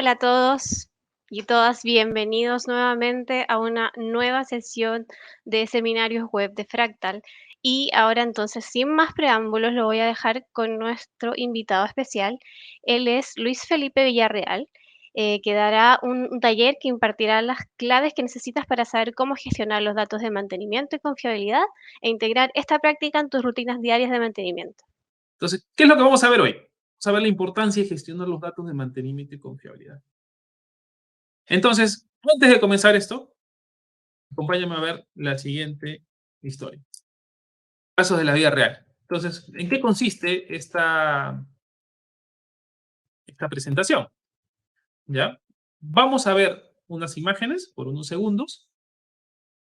Hola a todos y todas, bienvenidos nuevamente a una nueva sesión de seminarios web de Fractal. Y ahora entonces, sin más preámbulos, lo voy a dejar con nuestro invitado especial. Él es Luis Felipe Villarreal, que dará un taller que impartirá las claves que necesitas para saber cómo gestionar los datos de mantenimiento y confiabilidad e integrar esta práctica en tus rutinas diarias de mantenimiento. Entonces, ¿qué es lo que vamos a ver hoy? Vamos a ver la importancia de gestionar los datos de mantenimiento y confiabilidad. Entonces, antes de comenzar esto, acompáñame a ver la siguiente historia. Casos de la vida real. Entonces, ¿en qué consiste esta presentación? ¿Ya? Vamos a ver unas imágenes por unos segundos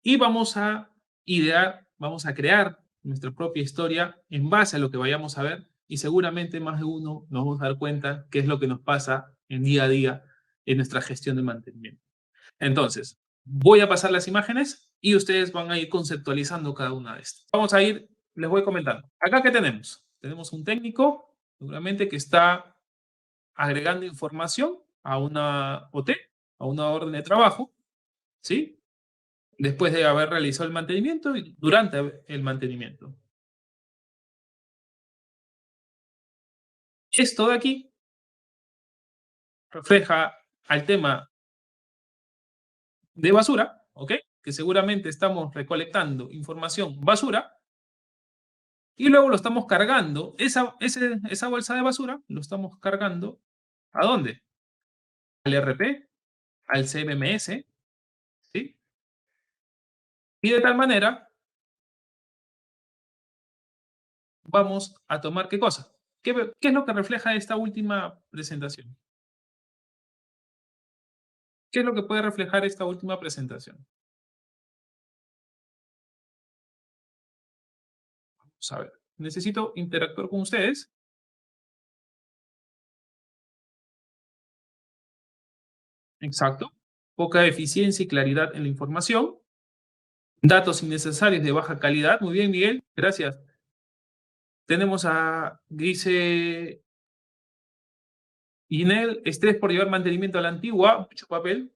y vamos a idear, vamos a crear nuestra propia historia en base a lo que vayamos a ver y seguramente más de uno nos vamos a dar cuenta qué es lo que nos pasa en día a día en nuestra gestión de mantenimiento. Entonces, voy a pasar las imágenes y ustedes van a ir conceptualizando cada una de estas. Vamos a ir, les voy comentando. Acá, ¿qué tenemos? Tenemos un técnico, seguramente que está agregando información a una OT, a una orden de trabajo, ¿sí? Después de haber realizado el mantenimiento y durante el mantenimiento. Esto de aquí refleja al tema de basura, ¿ok? Que seguramente estamos recolectando información basura y luego lo estamos cargando. Esa bolsa de basura lo estamos cargando ¿a dónde? Al RP, al CMMS, ¿sí? Y de tal manera vamos a tomar ¿qué cosa? ¿Qué es lo que refleja esta última presentación? ¿Qué es lo que puede reflejar esta última presentación? Vamos a ver. Necesito interactuar con ustedes. Exacto. Poca eficiencia y claridad en la información. Datos innecesarios de baja calidad. Muy bien, Miguel. Gracias. Tenemos a, dice Inel, estrés por llevar mantenimiento a la antigua, mucho papel,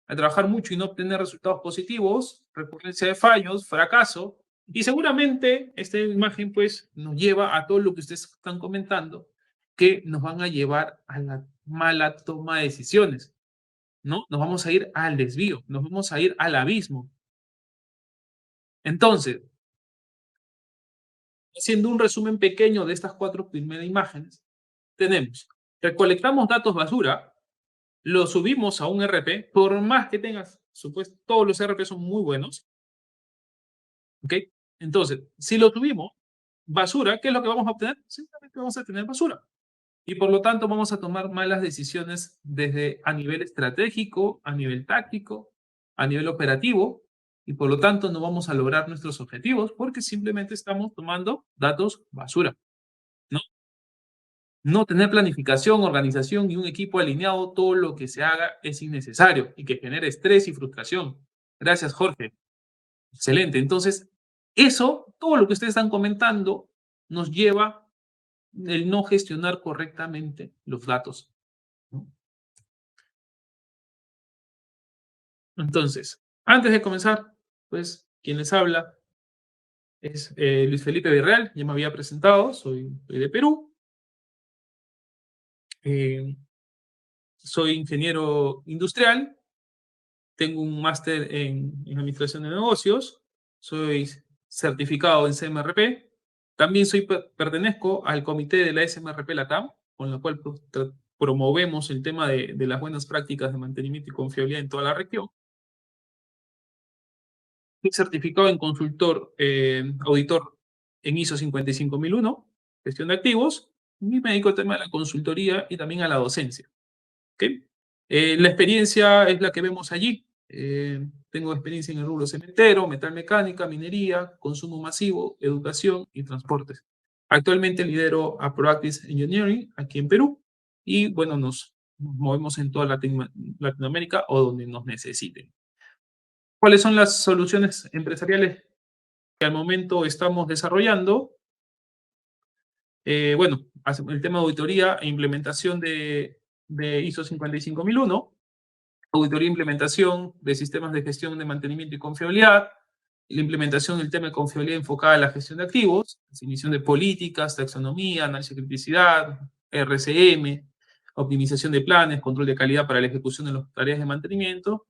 a trabajar mucho y no obtener resultados positivos, recurrencia de fallos, fracaso. Y seguramente esta imagen pues nos lleva a todo lo que ustedes están comentando, que nos van a llevar a la mala toma de decisiones, ¿no? Nos vamos a ir al desvío, nos vamos a ir al abismo. Entonces, haciendo un resumen pequeño de estas 4 primeras imágenes, tenemos, recolectamos datos basura, lo subimos a un RP, por más que tengas, supuesto, todos los RP son muy buenos, ¿ok? Entonces, si lo subimos, basura, ¿qué es lo que vamos a obtener? Simplemente vamos a tener basura. Y por lo tanto vamos a tomar malas decisiones desde a nivel estratégico, a nivel táctico, a nivel operativo, y por lo tanto no vamos a lograr nuestros objetivos porque simplemente estamos tomando datos basura, ¿no? No tener planificación, organización y un equipo alineado, todo lo que se haga es innecesario y que genere estrés y frustración. Gracias, Jorge. Excelente. Entonces, eso, todo lo que ustedes están comentando, nos lleva el no gestionar correctamente los datos, ¿no? Entonces, antes de comenzar, pues, quien les habla es Luis Felipe Villarreal, ya me había presentado, soy de Perú, eh, soy ingeniero industrial, tengo un máster en administración de negocios, soy certificado en CMRP, también pertenezco al comité de la SMRP Latam, con la cual promovemos el tema de las buenas prácticas de mantenimiento y confiabilidad en toda la región. Soy certificado en consultor, auditor en ISO 55001, gestión de activos, y me dedico al tema de la consultoría y también a la docencia. ¿Ok? La experiencia es la que vemos allí. Tengo experiencia en el rubro cementero, metalmecánica, minería, consumo masivo, educación y transportes. Actualmente lidero a Proactive Engineering aquí en Perú y bueno, nos movemos en toda Latinoamérica o donde nos necesiten. ¿Cuáles son las soluciones empresariales que al momento estamos desarrollando? Bueno, el tema de auditoría e implementación de de ISO 55001, auditoría e implementación de sistemas de gestión de mantenimiento y confiabilidad, la implementación del tema de confiabilidad enfocada a la gestión de activos, definición de políticas, taxonomía, análisis de criticidad, RCM, optimización de planes, control de calidad para la ejecución de las tareas de mantenimiento.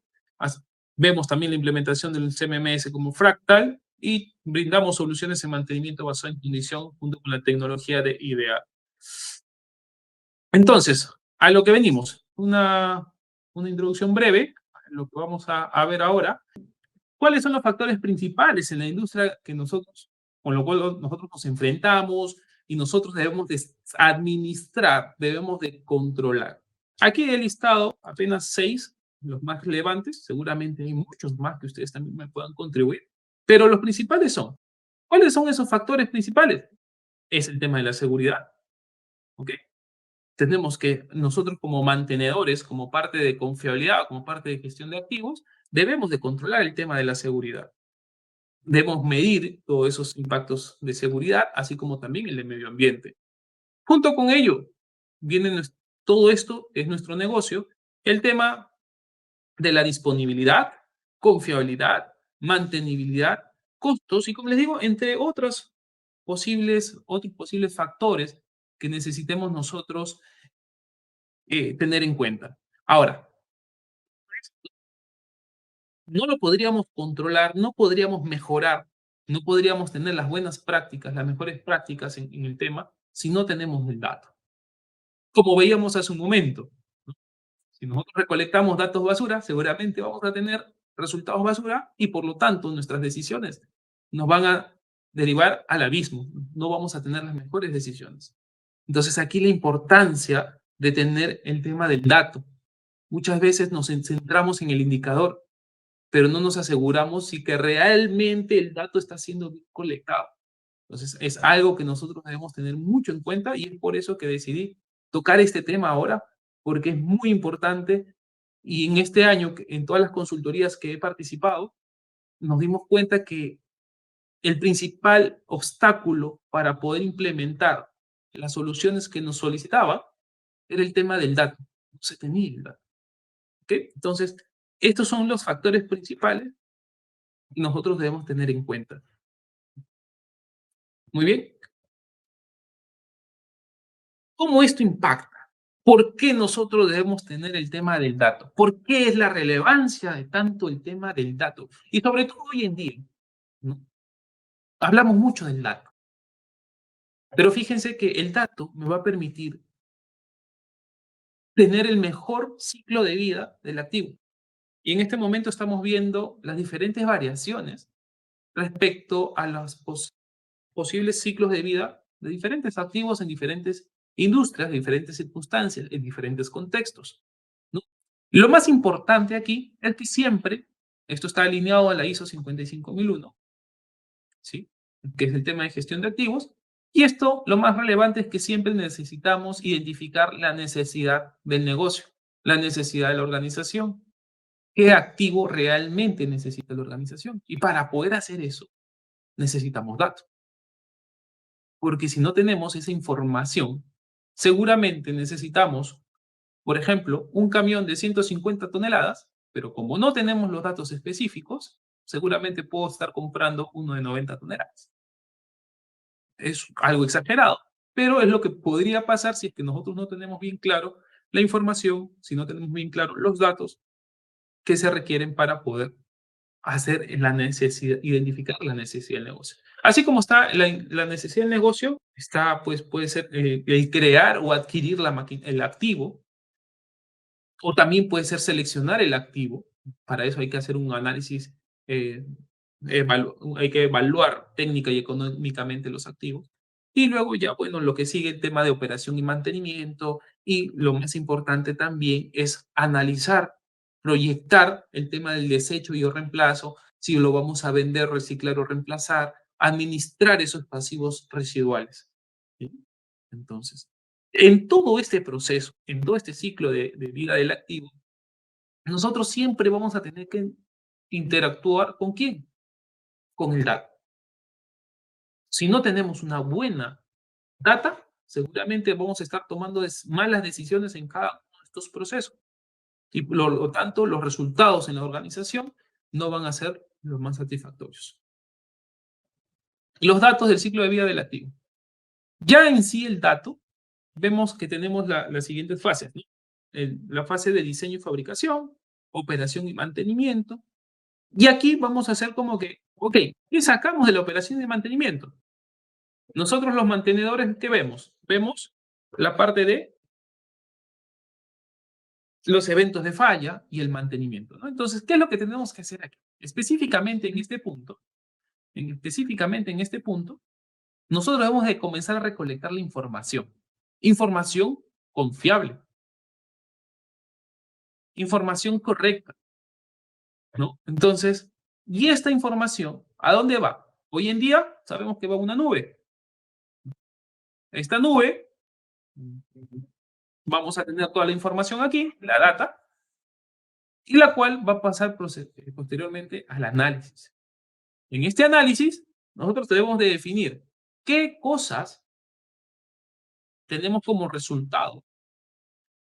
Vemos también la implementación del CMMS como Fractal y brindamos soluciones de mantenimiento basadas en condición junto con la tecnología de IDEA. Entonces, a lo que venimos, una introducción breve, lo que vamos a ver ahora. ¿Cuáles son los factores principales en la industria que nosotros, con lo cual nosotros nos enfrentamos y nosotros debemos de administrar, debemos de controlar? Aquí he listado apenas 6, los más relevantes, seguramente hay muchos más que ustedes también me puedan contribuir, pero los principales son, ¿cuáles son esos factores principales? Es el tema de la seguridad, ¿ok? Tenemos que nosotros como mantenedores, como parte de confiabilidad, como parte de gestión de activos, debemos de controlar el tema de la seguridad. Debemos medir todos esos impactos de seguridad, así como también el de medio ambiente. Junto con ello, viene todo esto, es nuestro negocio, el tema de la disponibilidad, confiabilidad, mantenibilidad, costos y, como les digo, entre otros posibles factores que necesitemos nosotros tener en cuenta. Ahora, no lo podríamos controlar, no podríamos mejorar, no podríamos tener las buenas prácticas, las mejores prácticas en el tema si no tenemos el dato. Como veíamos hace un momento, ¿no? Si nosotros recolectamos datos basura, seguramente vamos a tener resultados basura y por lo tanto nuestras decisiones nos van a derivar al abismo, no vamos a tener las mejores decisiones. Entonces aquí la importancia de tener el tema del dato. Muchas veces nos centramos en el indicador, pero no nos aseguramos si que realmente el dato está siendo bien colectado. Entonces, es algo que nosotros debemos tener mucho en cuenta y es por eso que decidí tocar este tema ahora, porque es muy importante y en este año, en todas las consultorías que he participado, nos dimos cuenta que el principal obstáculo para poder implementar las soluciones que nos solicitaba era el tema del dato. No se tenía el dato. ¿Ok? Entonces, estos son los factores principales que nosotros debemos tener en cuenta. Muy bien. ¿Cómo esto impacta? ¿Por qué nosotros debemos tener el tema del dato? ¿Por qué es la relevancia de tanto el tema del dato? Y sobre todo hoy en día, ¿no? Hablamos mucho del dato, pero fíjense que el dato me va a permitir tener el mejor ciclo de vida del activo. Y en este momento estamos viendo las diferentes variaciones respecto a los posibles ciclos de vida de diferentes activos en diferentes industrias, en diferentes circunstancias, en diferentes contextos, ¿no? Lo más importante aquí es que siempre, esto está alineado a la ISO 55001, ¿sí? Que es el tema de gestión de activos, y esto lo más relevante es que siempre necesitamos identificar la necesidad del negocio, la necesidad de la organización, qué activo realmente necesita la organización. Y para poder hacer eso, necesitamos datos. Porque si no tenemos esa información, seguramente necesitamos, por ejemplo, un camión de 150 toneladas, pero como no tenemos los datos específicos, seguramente puedo estar comprando uno de 90 toneladas. Es algo exagerado, pero es lo que podría pasar si es que nosotros no tenemos bien claro la información, si no tenemos bien claro los datos que se requieren para poder hacer la necesidad, identificar la necesidad del negocio. Así como está la necesidad del negocio, está, pues, puede ser el crear o adquirir el activo, o también puede ser seleccionar el activo. Para eso hay que hacer un análisis, eh, hay que evaluar técnica y económicamente los activos. Y luego ya, bueno, lo que sigue el tema de operación y mantenimiento. Y lo más importante también es analizar, proyectar el tema del desecho y o reemplazo, si lo vamos a vender, reciclar o reemplazar, administrar esos pasivos residuales. ¿Sí? Entonces, en todo este proceso, en todo este ciclo de vida del activo, nosotros siempre vamos a tener que interactuar ¿con quién? Con el dato. Si no tenemos una buena data, seguramente vamos a estar tomando malas decisiones en cada estos procesos. Y por lo tanto, los resultados en la organización no van a ser los más satisfactorios. Los datos del ciclo de vida del activo. Ya en sí el dato, vemos que tenemos las siguientes fases, ¿no? La fase de diseño y fabricación, operación y mantenimiento. Y aquí vamos a hacer como que, ok, ¿qué sacamos de la operación y mantenimiento? Nosotros los mantenedores, ¿qué vemos? Vemos la parte de los eventos de falla y el mantenimiento, ¿no? Entonces, ¿qué es lo que tenemos que hacer aquí? Específicamente en este punto, nosotros debemos de comenzar a recolectar la información. Información confiable, información correcta, ¿no? Entonces, ¿y esta información a dónde va? Hoy en día sabemos que va a una nube. Esta nube, vamos a tener toda la información aquí, la data, y la cual va a pasar posteriormente al análisis. En este análisis, nosotros debemos de definir qué cosas tenemos como resultado,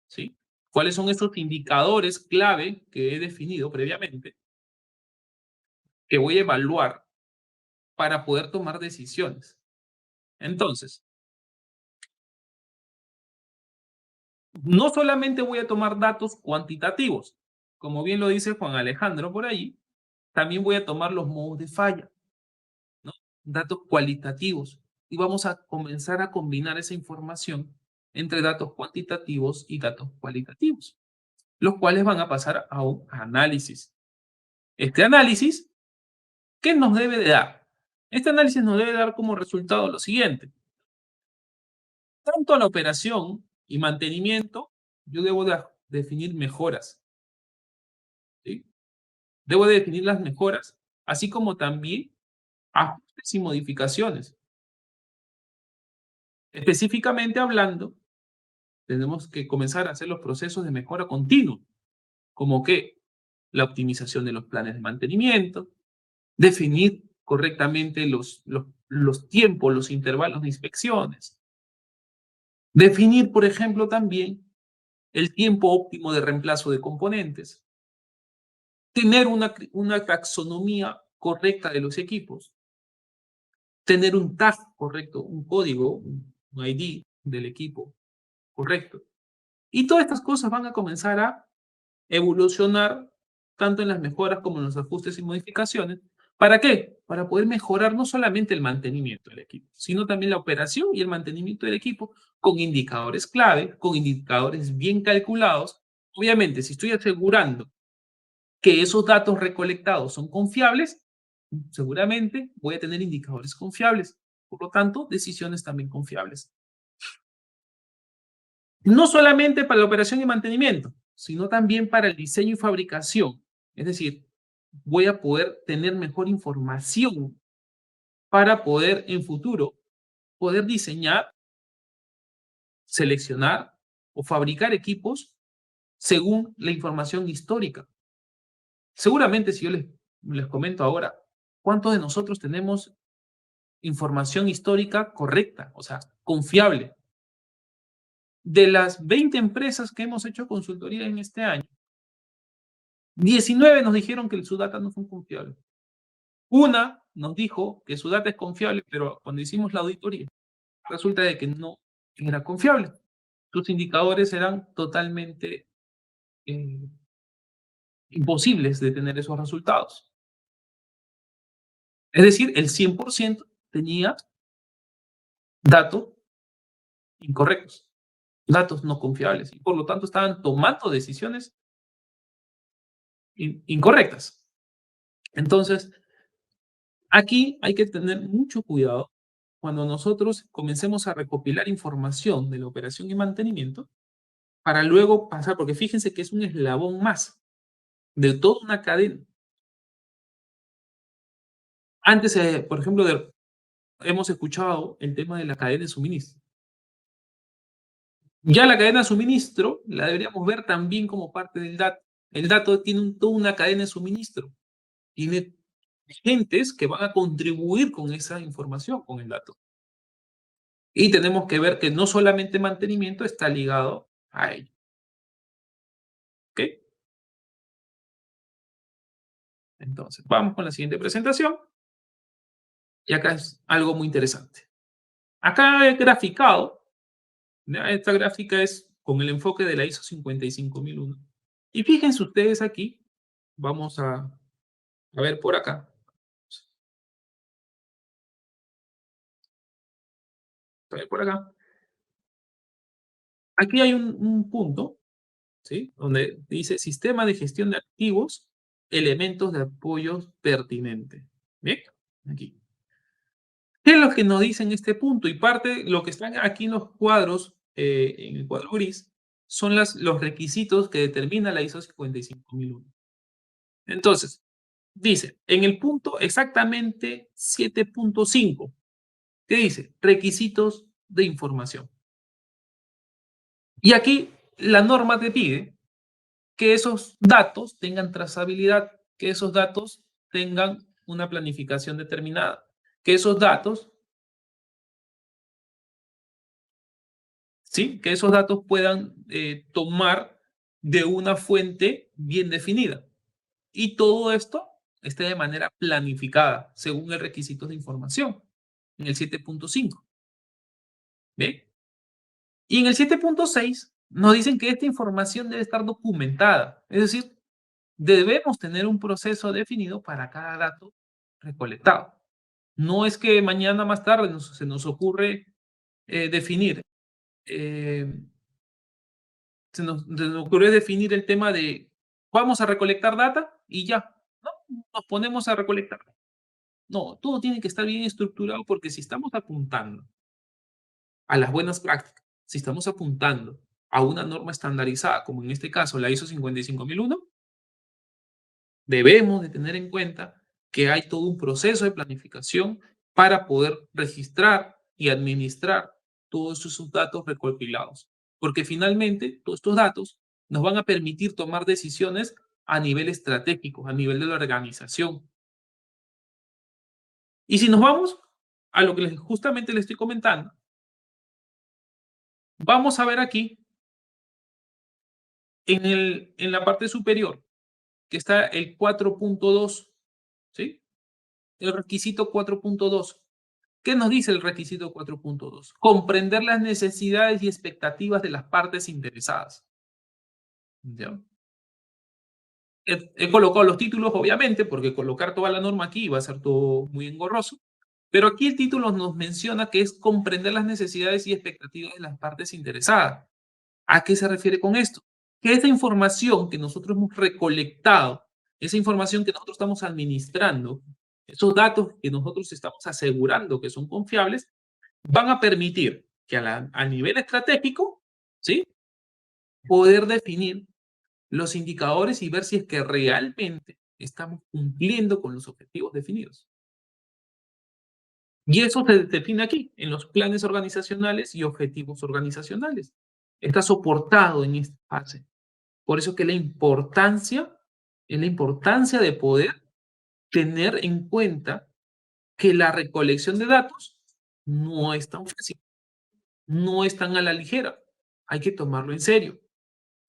¿sí? ¿Cuáles son estos indicadores clave que he definido previamente, que voy a evaluar para poder tomar decisiones? Entonces, no solamente voy a tomar datos cuantitativos, como bien lo dice Juan Alejandro por ahí, también voy a tomar los modos de falla, ¿no? Datos cualitativos. Y vamos a comenzar a combinar esa información entre datos cuantitativos y datos cualitativos, los cuales van a pasar a un análisis. Este análisis, ¿qué nos debe de dar? Este análisis nos debe dar como resultado lo siguiente. Tanto a la operación y mantenimiento, yo debo de definir mejoras, ¿sí? Debo de definir las mejoras, así como también ajustes y modificaciones. Específicamente hablando, tenemos que comenzar a hacer los procesos de mejora continua, como que la optimización de los planes de mantenimiento, definir correctamente los tiempos, los intervalos de inspecciones, definir, por ejemplo, también el tiempo óptimo de reemplazo de componentes, tener una taxonomía correcta de los equipos, tener un tag correcto, un código, un ID del equipo correcto. Y todas estas cosas van a comenzar a evolucionar tanto en las mejoras como en los ajustes y modificaciones. ¿Para qué? Para poder mejorar no solamente el mantenimiento del equipo, sino también la operación y el mantenimiento del equipo con indicadores clave, con indicadores bien calculados. Obviamente, si estoy asegurando que esos datos recolectados son confiables, seguramente voy a tener indicadores confiables. Por lo tanto, decisiones también confiables. No solamente para la operación y mantenimiento, sino también para el diseño y fabricación. Es decir, voy a poder tener mejor información para poder en futuro poder diseñar, seleccionar o fabricar equipos según la información histórica. Seguramente si yo les comento ahora, ¿cuántos de nosotros tenemos información histórica correcta, o sea, confiable? De las 20 empresas que hemos hecho consultoría en este año, 19 nos dijeron que su data no fue confiable. Una nos dijo que su data es confiable, pero cuando hicimos la auditoría, resulta de que no era confiable. Sus indicadores eran totalmente eh, imposibles de tener esos resultados. Es decir, el 100% tenía datos incorrectos, datos no confiables, y por lo tanto estaban tomando decisiones incorrectas. Entonces, aquí hay que tener mucho cuidado cuando nosotros comencemos a recopilar información de la operación y mantenimiento para luego pasar, porque fíjense que es un eslabón más de toda una cadena. Antes, por ejemplo, hemos escuchado el tema de la cadena de suministro. Ya la cadena de suministro la deberíamos ver también como parte del dato. El dato tiene toda una cadena de suministro. Tiene agentes que van a contribuir con esa información, con el dato. Y tenemos que ver que no solamente mantenimiento está ligado a ello. Entonces, vamos con la siguiente presentación. Y acá es algo muy interesante. Acá he graficado, ¿ya? Esta gráfica es con el enfoque de la ISO 55001. Y fíjense ustedes aquí, vamos a ver por acá. A ver por acá. Aquí hay un punto, ¿sí? Donde dice sistema de gestión de activos, elementos de apoyo pertinente. ¿Bien? Aquí. ¿Qué es lo que nos dice en este punto? Y parte, lo que están aquí en los cuadros, en el cuadro gris, son los requisitos que determina la ISO 55001. Entonces, dice, en el punto exactamente 7.5, ¿qué dice? Requisitos de información. Y aquí la norma te pide que esos datos tengan trazabilidad, que esos datos tengan una planificación determinada, que esos datos, ¿sí? Que esos datos puedan tomar de una fuente bien definida. Y todo esto esté de manera planificada según el requisito de información en el 7.5. ¿Ve? Y en el 7.6 nos dicen que esta información debe estar documentada. Es decir, debemos tener un proceso definido para cada dato recolectado. No es que mañana más tarde se nos ocurre definir, eh, se nos ocurre definir el tema de vamos a recolectar data y ya, ¿no? Nos ponemos a recolectar. No, todo tiene que estar bien estructurado porque si estamos apuntando a las buenas prácticas, si estamos apuntando a una norma estandarizada, como en este caso la ISO 55001, debemos de tener en cuenta que hay todo un proceso de planificación para poder registrar y administrar todos esos datos recopilados. Porque finalmente todos estos datos nos van a permitir tomar decisiones a nivel estratégico, a nivel de la organización. Y si nos vamos a lo que justamente les estoy comentando, vamos a ver aquí en la parte superior que está el 4.2, ¿sí? El requisito 4.2. ¿Qué nos dice el requisito 4.2? Comprender las necesidades y expectativas de las partes interesadas. ¿Ya? He colocado los títulos, obviamente, porque colocar toda la norma aquí va a ser todo muy engorroso, pero aquí el título nos menciona que es comprender las necesidades y expectativas de las partes interesadas. ¿A qué se refiere con esto? Que esa información que nosotros hemos recolectado, esa información que nosotros estamos administrando, esos datos que nosotros estamos asegurando que son confiables, van a permitir que a nivel estratégico, ¿sí? Poder definir los indicadores y ver si es que realmente estamos cumpliendo con los objetivos definidos. Y eso se define aquí, en los planes organizacionales y objetivos organizacionales. Está soportado en esta fase. Por eso que es la importancia de poder tener en cuenta que la recolección de datos no es tan fácil, no es tan a la ligera. Hay que tomarlo en serio.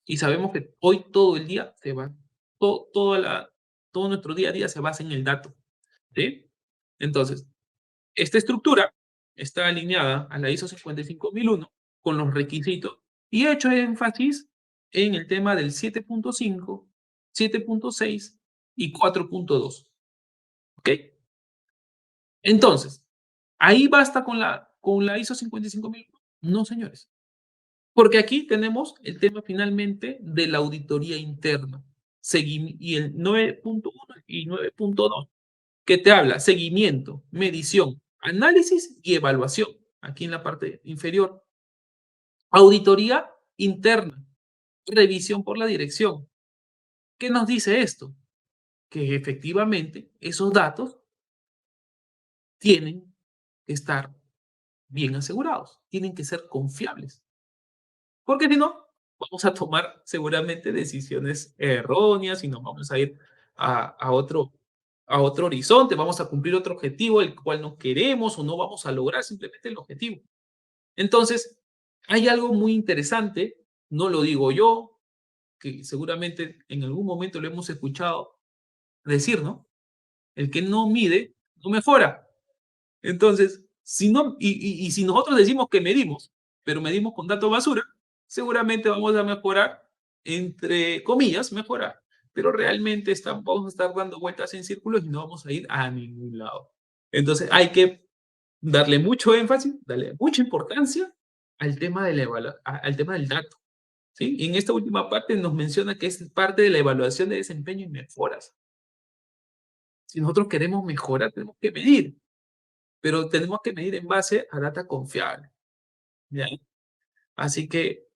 Y sabemos que hoy todo el día se va, todo nuestro día a día se basa en el dato. ¿Sí? Entonces, esta estructura está alineada a la ISO 55001 con los requisitos y he hecho énfasis en el tema del 7.5, 7.6 y 4.2. ¿Ok? Entonces, ¿ahí basta con la ISO 55001? No, señores. Porque aquí tenemos el tema finalmente de la auditoría interna. Y el 9.1 y 9.2, que te habla seguimiento, medición, análisis y evaluación. Aquí en la parte inferior. Auditoría interna, revisión por la dirección. ¿Qué nos dice esto? Que efectivamente esos datos tienen que estar bien asegurados, tienen que ser confiables. Porque si no, vamos a tomar seguramente decisiones erróneas y nos vamos a ir a otro horizonte, vamos a cumplir otro objetivo el cual no queremos o no vamos a lograr simplemente el objetivo. Entonces, hay algo muy interesante, no lo digo yo, que seguramente en algún momento lo hemos escuchado, decir, ¿no? El que no mide, no mejora. Entonces, si no, y si nosotros decimos que medimos, pero medimos con datos basura, seguramente vamos a mejorar, entre comillas, mejorar. Pero realmente vamos a estar dando vueltas en círculos y no vamos a ir a ningún lado. Entonces, hay que darle mucho énfasis, darle mucha importancia al tema, al tema del dato. ¿Sí? Y en esta última parte nos menciona que es parte de la evaluación de desempeño y mejoras. Si nosotros queremos mejorar, tenemos que medir, pero tenemos que medir en base a data confiable. ¿Ya? Así que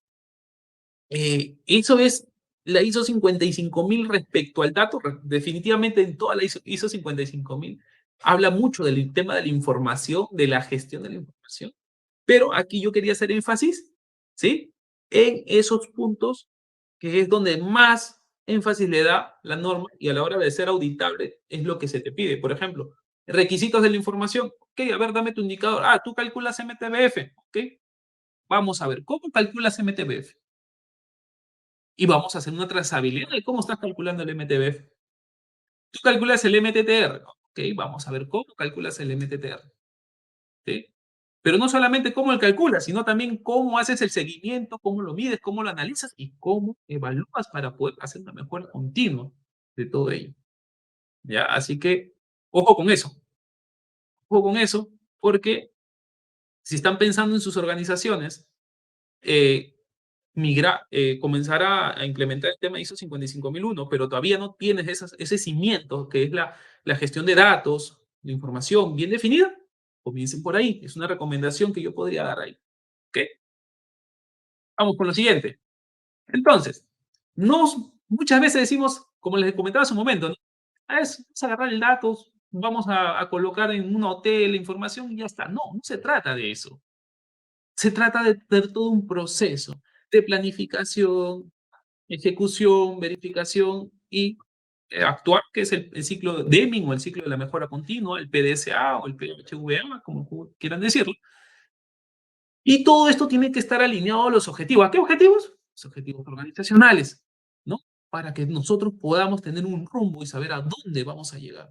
eso es la ISO 55000 respecto al dato. Definitivamente en toda la ISO 55000 habla mucho del tema de la información, de la gestión de la información. Pero aquí yo quería hacer énfasis, ¿sí? En esos puntos que es donde más énfasis le da la norma y a la hora de ser auditable es lo que se te pide. Por ejemplo, requisitos de la información. Ok, a ver, dame tu indicador. Ah, tú calculas MTBF. Ok, vamos a ver, ¿cómo calculas MTBF? Y vamos a hacer una trazabilidad de cómo estás calculando el MTBF. Tú calculas el MTTR. Ok, vamos a ver cómo calculas el MTTR. ¿Sí? Pero no solamente cómo lo calculas, sino también cómo haces el seguimiento, cómo lo mides, cómo lo analizas y cómo evalúas para poder hacer una mejora continua de todo ello. ¿Ya? Así que, ojo con eso, porque si están pensando en sus organizaciones, eh, comenzar a implementar el tema ISO 55001, pero todavía no tienes ese cimiento que es la gestión de datos, de información bien definida, comiencen por ahí. Es una recomendación que yo podría dar ahí. ¿Ok? Vamos con lo siguiente. Entonces, muchas veces decimos, como les comentaba hace un momento, ¿no? Vamos a agarrar el dato, vamos a colocar en un hotel la información y ya está. No, no se trata de eso. Se trata de tener todo un proceso de planificación, ejecución, verificación y actuar, que es el ciclo de Deming o el ciclo de la mejora continua, el PDSA o el PHVA, como quieran decirlo. Y todo esto tiene que estar alineado a los objetivos. ¿A qué objetivos? Los objetivos organizacionales, ¿no? Para que nosotros podamos tener un rumbo y saber a dónde vamos a llegar.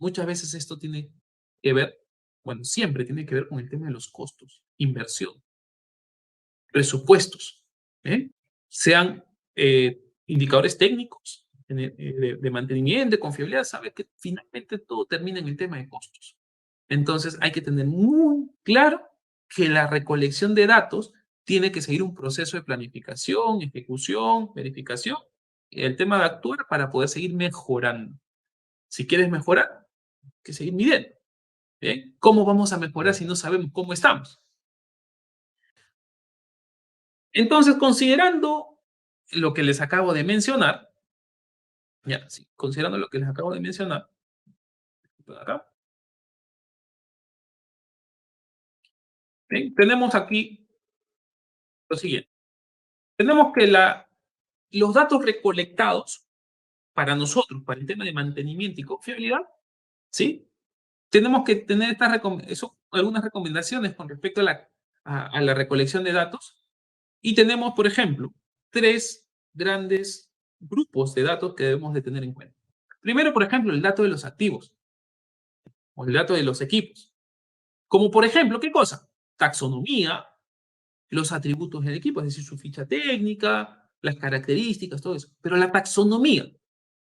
Muchas veces esto tiene que ver, bueno, siempre tiene que ver con el tema de los costos, inversión, presupuestos, ¿eh? Sean indicadores técnicos de mantenimiento, de confiabilidad, sabe que finalmente todo termina en el tema de costos. Entonces hay que tener muy claro que la recolección de datos tiene que seguir un proceso de planificación, ejecución, verificación, y el tema de actuar para poder seguir mejorando. Si quieres mejorar, hay que seguir midiendo. ¿Bien? ¿Cómo vamos a mejorar si no sabemos cómo estamos? Entonces, considerando lo que les acabo de mencionar, ya, sí, considerando lo que les acabo de mencionar, acá, ¿bien? Tenemos aquí lo siguiente. Tenemos que los datos recolectados para nosotros, para el tema de mantenimiento y confiabilidad, ¿sí? Tenemos que tener algunas recomendaciones con respecto a la recolección de datos. Y tenemos, por ejemplo, tres grandes grupos de datos que debemos de tener en cuenta. Primero, por ejemplo, el dato de los activos o el dato de los equipos. Como por ejemplo, ¿qué cosa? Taxonomía, los atributos del equipo, es decir, su ficha técnica, las características, todo eso. Pero la taxonomía,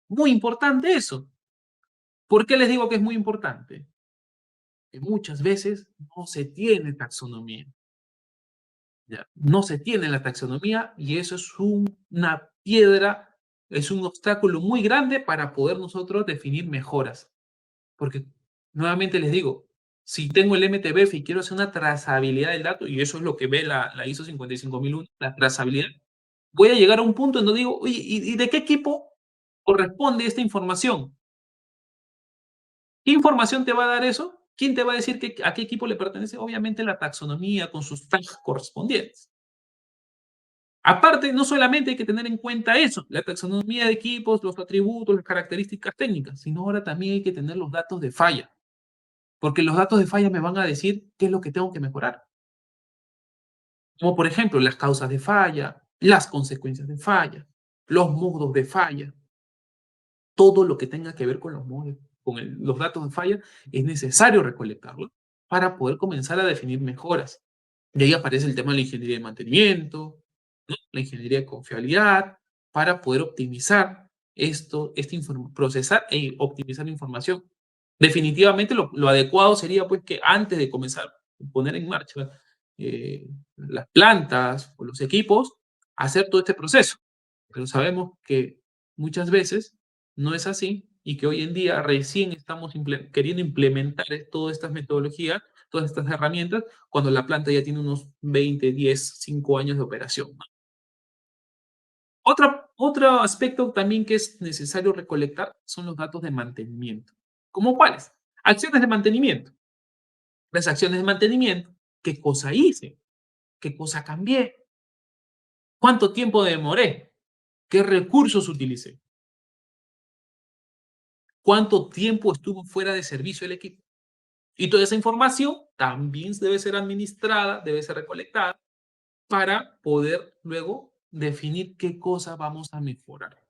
muy importante eso. ¿Por qué les digo que es muy importante? Que muchas veces no se tiene taxonomía. ¿Ya? No se tiene la taxonomía y eso es una piedra, es un obstáculo muy grande para poder nosotros definir mejoras. Porque, nuevamente les digo, si tengo el MTBF y quiero hacer una trazabilidad del dato, y eso es lo que ve la ISO 55001, la trazabilidad, voy a llegar a un punto en donde digo, oye, ¿y de qué equipo corresponde esta información? ¿Qué información te va a dar eso? ¿Quién te va a decir a qué equipo le pertenece? Obviamente la taxonomía con sus tags correspondientes. Aparte, no solamente hay que tener en cuenta eso, la taxonomía de equipos, los atributos, las características técnicas, sino ahora también hay que tener los datos de falla, porque los datos de falla me van a decir qué es lo que tengo que mejorar. Como por ejemplo, las causas de falla, las consecuencias de falla, los modos de falla. todo lo que tenga que ver con los datos de falla, es necesario recolectarlo para poder comenzar a definir mejoras. Y ahí aparece el tema de la ingeniería de mantenimiento, ¿no? La ingeniería de confiabilidad, para poder optimizar procesar e optimizar la información. Definitivamente lo adecuado sería pues que antes de comenzar a poner en marcha las plantas o los equipos, hacer todo este proceso. Pero sabemos que muchas veces no es así y que hoy en día recién estamos queriendo implementar todas estas metodologías, todas estas herramientas, cuando la planta ya tiene unos 20, 10, 5 años de operación, ¿no? Otro aspecto también que es necesario recolectar son los datos de mantenimiento. ¿Cómo cuáles? Acciones de mantenimiento. Las acciones de mantenimiento, ¿qué cosa hice? ¿Qué cosa cambié? ¿Cuánto tiempo demoré? ¿Qué recursos utilicé? ¿Cuánto tiempo estuvo fuera de servicio el equipo? Y toda esa información también debe ser administrada, debe ser recolectada para poder luego definir qué cosa vamos a mejorar.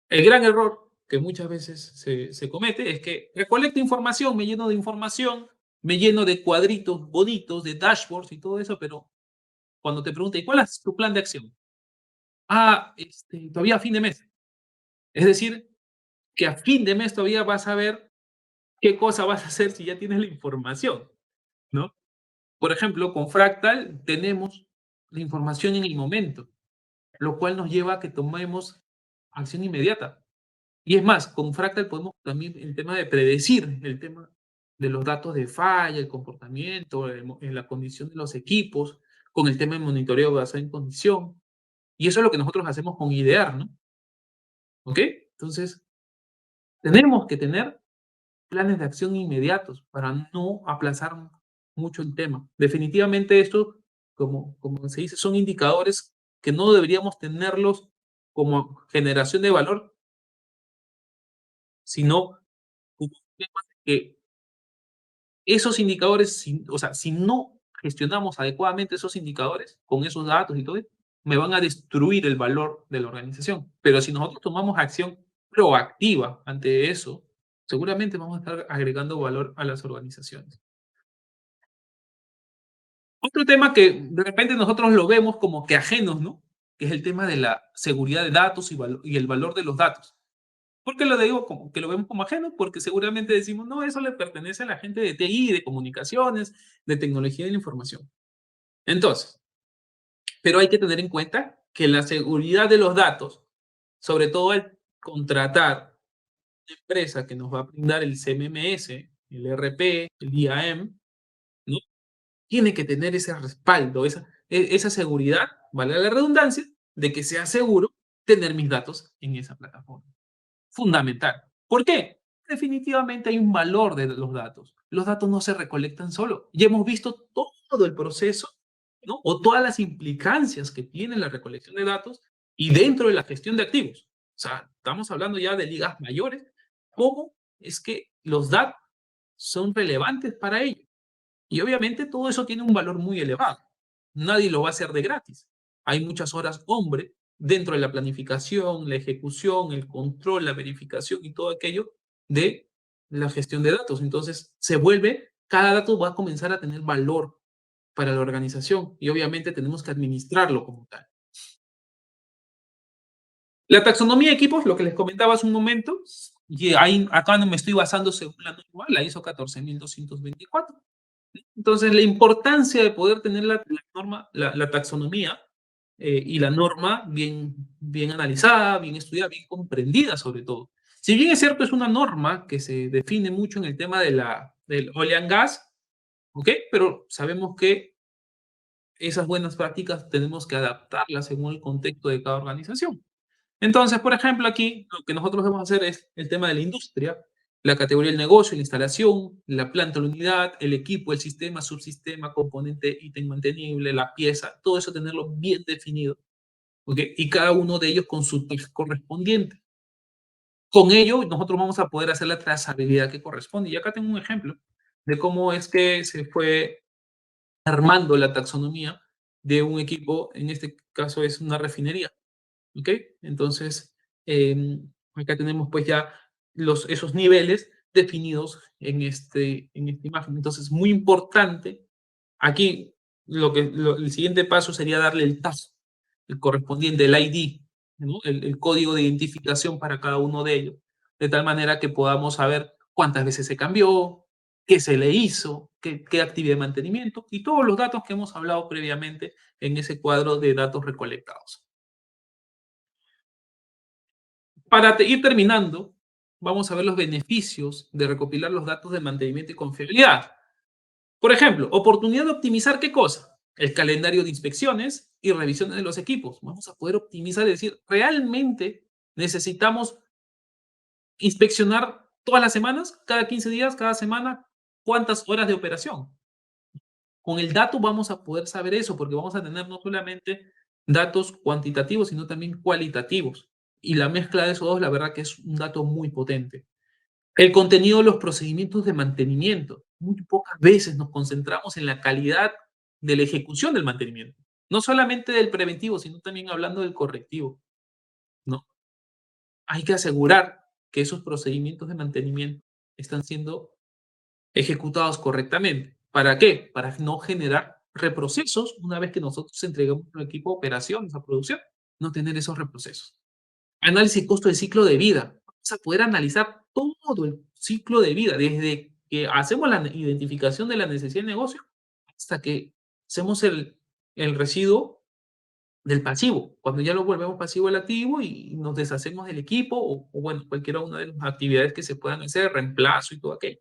El gran error que muchas veces se comete es que recolecto información, me lleno de información, me lleno de cuadritos bonitos, de dashboards y todo eso, pero cuando te preguntan, ¿y cuál es tu plan de acción? Ah, todavía a fin de mes. Es decir, que a fin de mes todavía vas a ver qué cosa vas a hacer si ya tienes la información, ¿no? Por ejemplo, con Fractal tenemos la información en el momento, lo cual nos lleva a que tomemos acción inmediata. Y es más, con Fractal podemos también el tema de predecir, el tema de los datos de falla, el comportamiento, en la condición de los equipos, con el tema de monitoreo basado en condición. Y eso es lo que nosotros hacemos con IDEAR, ¿no? ¿Ok? Entonces, tenemos que tener planes de acción inmediatos para no aplazar mucho el tema. Definitivamente esto, como se dice, son indicadores que no deberíamos tenerlos como generación de valor, sino como temas que esos indicadores, o sea, si no gestionamos adecuadamente esos indicadores con esos datos y todo, me van a destruir el valor de la organización. Pero si nosotros tomamos acción proactiva ante eso, seguramente vamos a estar agregando valor a las organizaciones. Otro tema que de repente nosotros lo vemos como que ajenos, ¿no? Que es el tema de la seguridad de datos y el valor de los datos. ¿Por qué lo digo como que lo vemos como ajeno? Porque seguramente decimos, no, eso le pertenece a la gente de TI, de comunicaciones, de tecnología de la información. Entonces, pero hay que tener en cuenta que la seguridad de los datos, sobre todo al contratar una empresa que nos va a brindar el CMMS, el RP, el IAM, ¿no? Tiene que tener ese respaldo, esa seguridad, vale la redundancia, de que sea seguro tener mis datos en esa plataforma. Fundamental. ¿Por qué? Definitivamente hay un valor de los datos. Los datos no se recolectan solo. Ya hemos visto todo el proceso, ¿no? O todas las implicancias que tiene la recolección de datos y dentro de la gestión de activos. O sea, estamos hablando ya de ligas mayores. ¿Cómo es que los datos son relevantes para ello? Y obviamente todo eso tiene un valor muy elevado. Nadie lo va a hacer de gratis. Hay muchas horas hombre dentro de la planificación, la ejecución, el control, la verificación y todo aquello de la gestión de datos. Entonces cada dato va a comenzar a tener valor para la organización y obviamente tenemos que administrarlo como tal. La taxonomía de equipos, lo que les comentaba hace un momento, y acá no me estoy basando según la norma, la ISO 14224. Entonces, la importancia de poder tener la norma, la taxonomía y la norma bien analizada, bien estudiada, bien comprendida sobre todo. Si bien es cierto, es una norma que se define mucho en el tema del oil and gas, ¿ok? Pero sabemos que esas buenas prácticas tenemos que adaptarlas según el contexto de cada organización. Entonces, por ejemplo, aquí lo que nosotros vamos a hacer es el tema de la industria, la categoría del negocio, la instalación, la planta, la unidad, el equipo, el sistema, subsistema, componente, ítem mantenible, la pieza, todo eso tenerlo bien definido, ¿ok? Y cada uno de ellos con su tag correspondiente. Con ello, nosotros vamos a poder hacer la trazabilidad que corresponde. Y acá tengo un ejemplo de cómo es que se fue armando la taxonomía de un equipo, en este caso es una refinería, ¿ok? Entonces, Acá tenemos pues ya esos niveles definidos en esta imagen. Entonces, muy importante. Aquí el siguiente paso sería darle el tag, el correspondiente, el ID, ¿no? El código de identificación para cada uno de ellos, de tal manera que podamos saber cuántas veces se cambió, qué se le hizo, qué actividad de mantenimiento y todos los datos que hemos hablado previamente en ese cuadro de datos recolectados. Para ir terminando, vamos a ver los beneficios de recopilar los datos de mantenimiento y confiabilidad. Por ejemplo, oportunidad de optimizar qué cosa? El calendario de inspecciones y revisiones de los equipos. Vamos a poder optimizar, es decir, realmente necesitamos inspeccionar todas las semanas, cada 15 días, cada semana, cuántas horas de operación. Con el dato vamos a poder saber eso, porque vamos a tener no solamente datos cuantitativos, sino también cualitativos. Y la mezcla de esos dos, la verdad que es un dato muy potente. El contenido de los procedimientos de mantenimiento. Muy pocas veces nos concentramos en la calidad de la ejecución del mantenimiento. No solamente del preventivo, sino también hablando del correctivo, ¿no? Hay que asegurar que esos procedimientos de mantenimiento están siendo ejecutados correctamente. ¿Para qué? Para no generar reprocesos una vez que nosotros entregamos el equipo a operaciones, a producción, no tener esos reprocesos. Análisis costo de ciclo de vida. Vamos a poder analizar todo el ciclo de vida, desde que hacemos la identificación de la necesidad de negocio hasta que hacemos el residuo del pasivo, cuando ya lo volvemos pasivo al activo y nos deshacemos del equipo o bueno, cualquiera una de las actividades que se puedan hacer, reemplazo y todo aquello.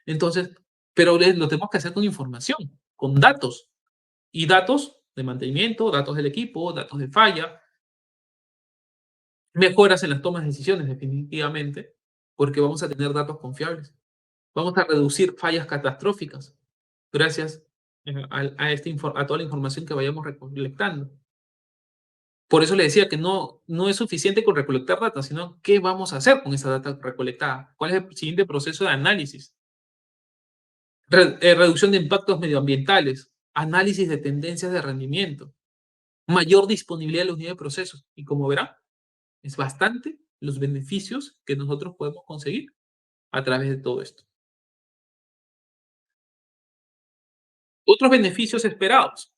Entonces, pero lo tenemos que hacer con información, con datos y datos de mantenimiento, datos del equipo, datos de falla, mejoras en las tomas de decisiones, definitivamente, porque vamos a tener datos confiables. Vamos a reducir fallas catastróficas gracias a toda la información que vayamos recolectando. Por eso le decía que no es suficiente con recolectar data, sino qué vamos a hacer con esa data recolectada. ¿Cuál es el siguiente proceso de análisis? Reducción de impactos medioambientales, análisis de tendencias de rendimiento, mayor disponibilidad de los niveles de procesos. Y como verán, es bastante los beneficios que nosotros podemos conseguir a través de todo esto. Otros beneficios esperados.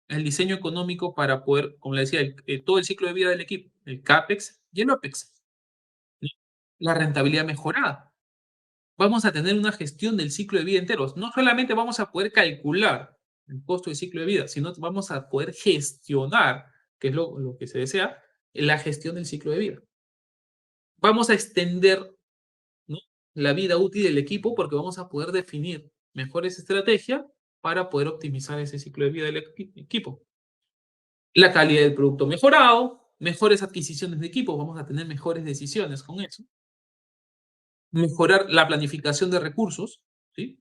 El diseño económico para poder, como le decía, todo el ciclo de vida del equipo, el CAPEX y el OPEX. ¿Sí? La rentabilidad mejorada. Vamos a tener una gestión del ciclo de vida entero. No solamente vamos a poder calcular el costo del ciclo de vida, sino vamos a poder gestionar, que es lo que se desea, la gestión del ciclo de vida. Vamos a extender, ¿no?, la vida útil del equipo porque vamos a poder definir mejores estrategias para poder optimizar ese ciclo de vida del equipo. La calidad del producto mejorado, mejores adquisiciones de equipo, vamos a tener mejores decisiones con eso. Mejorar la planificación de recursos, ¿sí?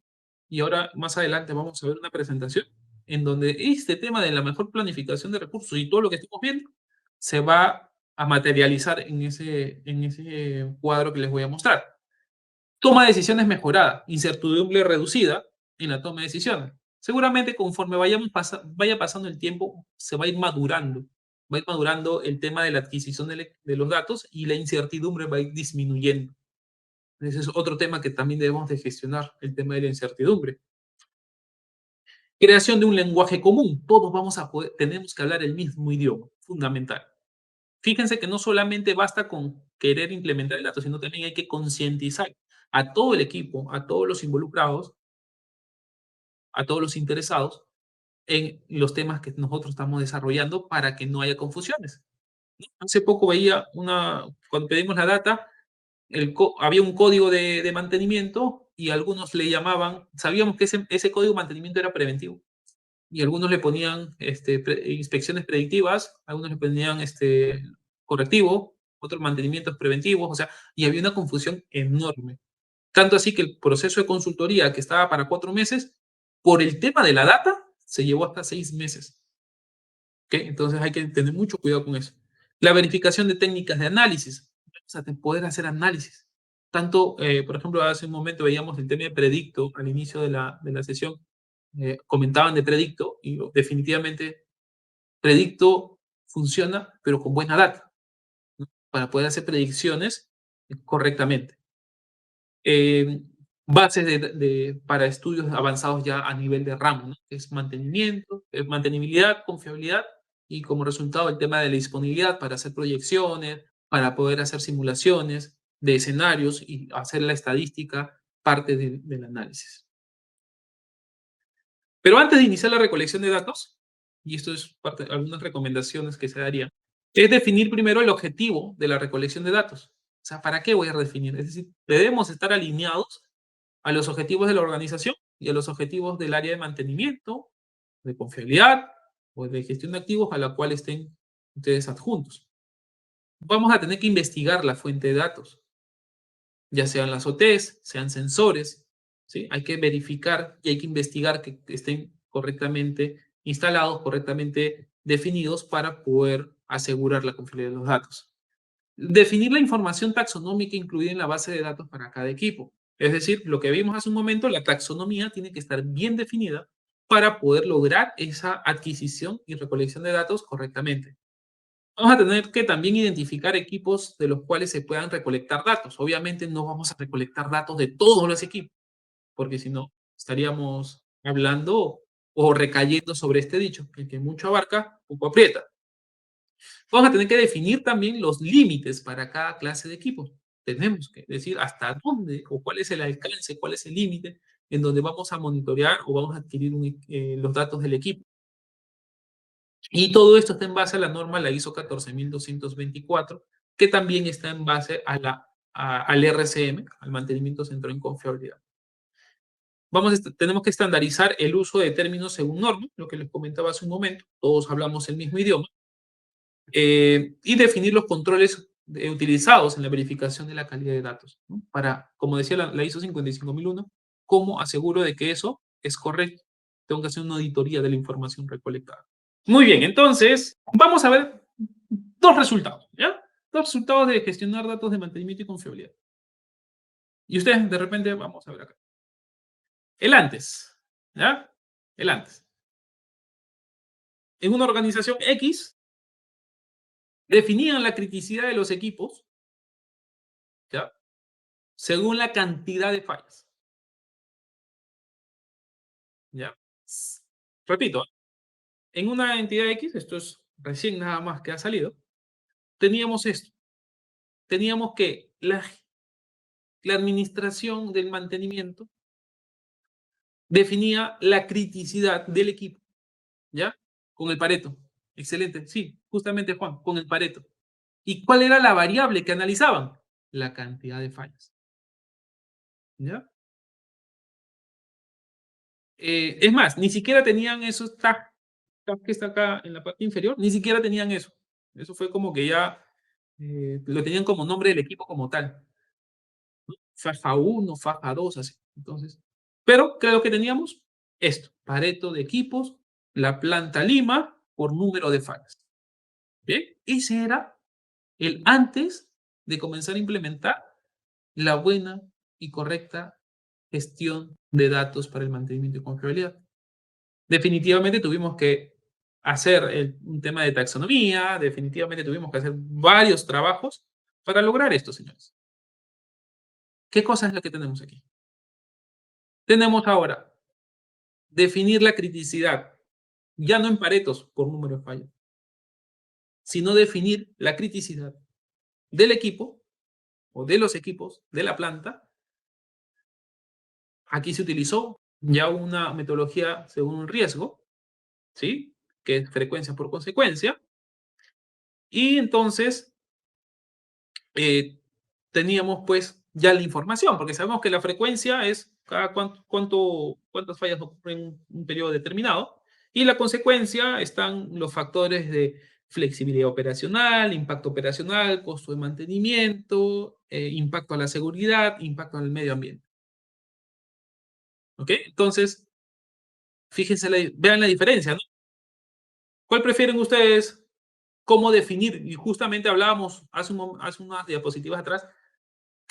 Y ahora más adelante vamos a ver una presentación en donde este tema de la mejor planificación de recursos y todo lo que estamos viendo se va a materializar en ese cuadro que les voy a mostrar. Toma de decisiones mejorada, incertidumbre reducida en la toma de decisiones. Seguramente conforme vaya pasando el tiempo, se va a ir madurando el tema de la adquisición de los datos y la incertidumbre va a ir disminuyendo. Ese es otro tema que también debemos de gestionar, el tema de la incertidumbre. Creación de un lenguaje común. Todos tenemos que hablar el mismo idioma, fundamental. Fíjense que no solamente basta con querer implementar el dato, sino también hay que concientizar a todo el equipo, a todos los involucrados, a todos los interesados en los temas que nosotros estamos desarrollando para que no haya confusiones. Hace poco cuando pedimos la data, había un código de mantenimiento y algunos le llamaban, sabíamos que ese código de mantenimiento era preventivo y algunos le ponían inspecciones predictivas, algunos le ponían correctivo, otros mantenimientos preventivos, o sea, y había una confusión enorme. Tanto así que el proceso de consultoría que estaba para 4 meses, por el tema de la data, se llevó hasta 6 meses. ¿Ok? Entonces hay que tener mucho cuidado con eso. La verificación de técnicas de análisis, o sea, de poder hacer análisis. Tanto, por ejemplo, hace un momento veíamos el tema de Predicto al inicio de la sesión, comentaban de Predicto y definitivamente Predicto funciona, pero con buena data. para poder hacer predicciones correctamente. Eh, bases para estudios avanzados ya a nivel de ramo, ¿no? Que es mantenimiento, mantenibilidad, confiabilidad y como resultado el tema de la disponibilidad para hacer proyecciones, para poder hacer simulaciones de escenarios y hacer la estadística parte del análisis. Pero antes de iniciar la recolección de datos, y esto es parte de algunas recomendaciones que se darían, es definir primero el objetivo de la recolección de datos. O sea, ¿para qué voy a definir? Es decir, debemos estar alineados a los objetivos de la organización y a los objetivos del área de mantenimiento, de confiabilidad o de gestión de activos a la cual estén ustedes adjuntos. Vamos a tener que investigar la fuente de datos, ya sean las OTs, sean sensores, ¿sí? Hay que verificar y hay que investigar que estén correctamente instalados, correctamente definidos para poder asegurar la confiabilidad de los datos. Definir la información taxonómica incluida en la base de datos para cada equipo. Es decir, lo que vimos hace un momento, la taxonomía tiene que estar bien definida para poder lograr esa adquisición y recolección de datos correctamente. Vamos a tener que también identificar equipos de los cuales se puedan recolectar datos. Obviamente no vamos a recolectar datos de todos los equipos, porque si no, estaríamos hablando o recayendo sobre este dicho, que el que mucho abarca, poco aprieta. Vamos a tener que definir también los límites para cada clase de equipo. Tenemos que decir hasta dónde o cuál es el alcance, cuál es el límite en donde vamos a monitorear o vamos a adquirir los datos del equipo. Y todo esto está en base a la norma, la ISO 14224, que también está en base al RCM, al mantenimiento centrado en confiabilidad. Tenemos que estandarizar el uso de términos según norma, lo que les comentaba hace un momento, todos hablamos el mismo idioma, y definir los controles utilizados en la verificación de la calidad de datos, ¿no? Para, como decía la ISO 55001, ¿cómo aseguro de que eso es correcto? Tengo que hacer una auditoría de la información recolectada. Muy bien, entonces vamos a ver dos resultados, ¿ya? Dos resultados de gestionar datos de mantenimiento y confiabilidad. Y ustedes de repente, vamos a ver acá. El antes, ¿ya? El antes. En una organización X, definían la criticidad de los equipos, ¿ya? Según la cantidad de fallas, ¿ya? Repito, en una entidad X, esto es recién nada más que ha salido, teníamos esto. Teníamos que la administración del mantenimiento definía la criticidad del equipo, ¿ya? Con el Pareto. Excelente, sí, justamente Juan, con el Pareto. ¿Y cuál era la variable que analizaban? La cantidad de fallas, ¿ya? Es más, ni siquiera tenían esos tag que está acá en la parte inferior, ni siquiera tenían eso. Eso fue como que ya lo tenían como nombre del equipo como tal. Faja 1, faja 2, así. Entonces, pero creo que teníamos esto, Pareto de equipos, la planta Lima por número de fallas. Bien, ese era el antes de comenzar a implementar la buena y correcta gestión de datos para el mantenimiento y confiabilidad. Definitivamente tuvimos que hacer un tema de taxonomía, definitivamente tuvimos que hacer varios trabajos para lograr esto, señores. ¿Qué cosa es la que tenemos aquí? Tenemos ahora definir la criticidad, ya no en paretos por número de fallas, sino definir la criticidad del equipo o de los equipos de la planta. Aquí se utilizó ya una metodología según un riesgo, ¿sí? Que es frecuencia por consecuencia. Y entonces teníamos pues ya la información, porque sabemos que la frecuencia es cada cuántas fallas ocurren en un periodo determinado, y la consecuencia están los factores de flexibilidad operacional, costo de mantenimiento, impacto a la seguridad, impacto al medio ambiente. ¿Ok? Entonces, fíjense, vean la diferencia, ¿no? ¿Cuál prefieren ustedes? ¿Cómo definir? Y justamente hablábamos hace unas diapositivas atrás,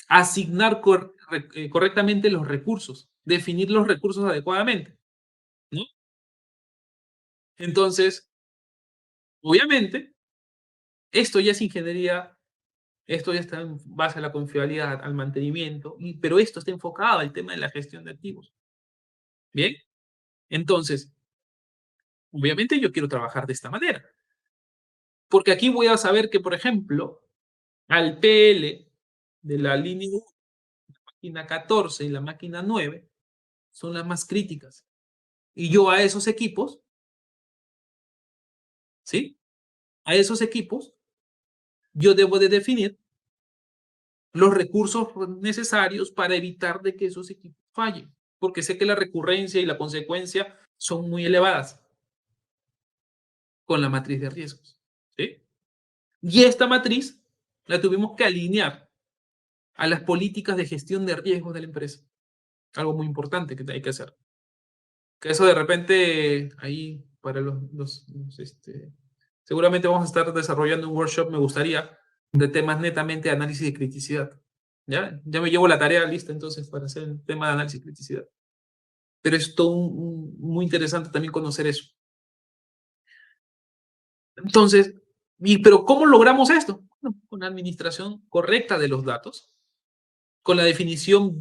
asignar correctamente los recursos, definir los recursos adecuadamente, ¿no? Entonces, obviamente, esto ya es ingeniería Esto ya está en base a la confiabilidad, al mantenimiento, pero esto está enfocado al tema de la gestión de activos. Bien, entonces, obviamente yo quiero trabajar de esta manera, porque aquí voy a saber que, por ejemplo, al PL de la línea 1, máquina 14 y la máquina 9 son las más críticas. Y yo a esos equipos, ¿sí? A esos equipos, yo debo de definir los recursos necesarios para evitar de que esos equipos fallen, porque sé que la recurrencia y la consecuencia son muy elevadas con la matriz de riesgos, ¿sí? Y esta matriz la tuvimos que alinear a las políticas de gestión de riesgos de la empresa. Algo muy importante que hay que hacer. Que eso de repente, ahí para seguramente vamos a estar desarrollando un workshop, me gustaría, de temas netamente de análisis de criticidad. ¿Ya? Ya me llevo la tarea lista entonces para hacer el tema de análisis de criticidad. Pero es todo muy interesante también conocer eso. Entonces, pero ¿cómo logramos esto? Bueno, con la administración correcta de los datos, con la definición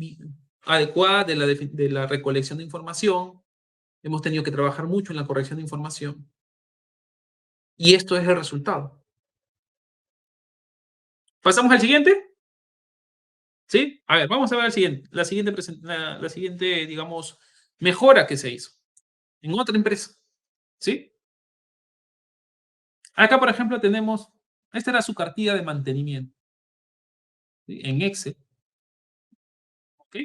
adecuada de la recolección de información. Hemos tenido que trabajar mucho en la corrección de información. Y esto es el resultado. ¿Pasamos al siguiente? ¿Sí? A ver, vamos a ver la siguiente, digamos, mejora que se hizo en otra empresa. ¿Sí? Acá, por ejemplo, tenemos, esta era su cartilla de mantenimiento, ¿sí? En Excel. ¿Ok?